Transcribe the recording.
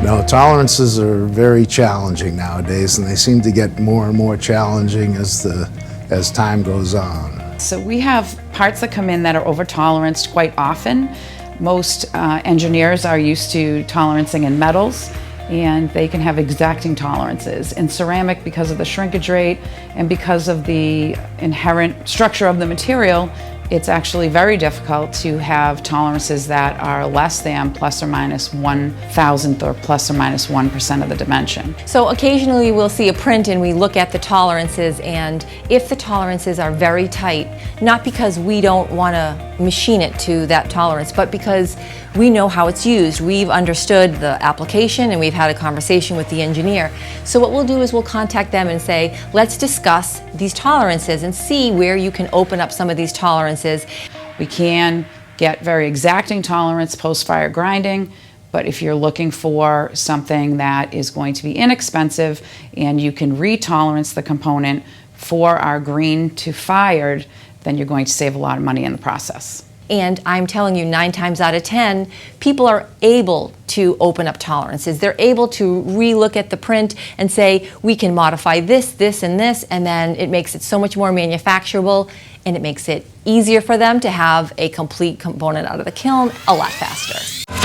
No, tolerances are very challenging nowadays, and they seem to get more and more challenging as time goes on. So we have parts that come in that are over-toleranced quite often. Most engineers are used to tolerancing in metals, and they can have exacting tolerances. In ceramic, because of the shrinkage rate and because of the inherent structure of the material, it's actually very difficult to have tolerances that are less than plus or minus 1,000th or plus or minus 1% of the dimension. So occasionally we'll see a print and we look at the tolerances, and if the tolerances are very tight, not because we don't want to machine it to that tolerance, but because we know how it's used. We've understood the application and we've had a conversation with the engineer. So what we'll do is we'll contact them and say, let's discuss these tolerances and see where you can open up some of these tolerances. We can get very exacting tolerance post-fire grinding, but if you're looking for something that is going to be inexpensive and you can re-tolerance the component for our green to fired, then you're going to save a lot of money in the process. And I'm telling you, 9 times out of 10, people are able to open up tolerances. They're able to re-look at the print and say, we can modify this, this, and this, and then it makes it so much more manufacturable, and it makes it easier for them to have a complete component out of the kiln a lot faster.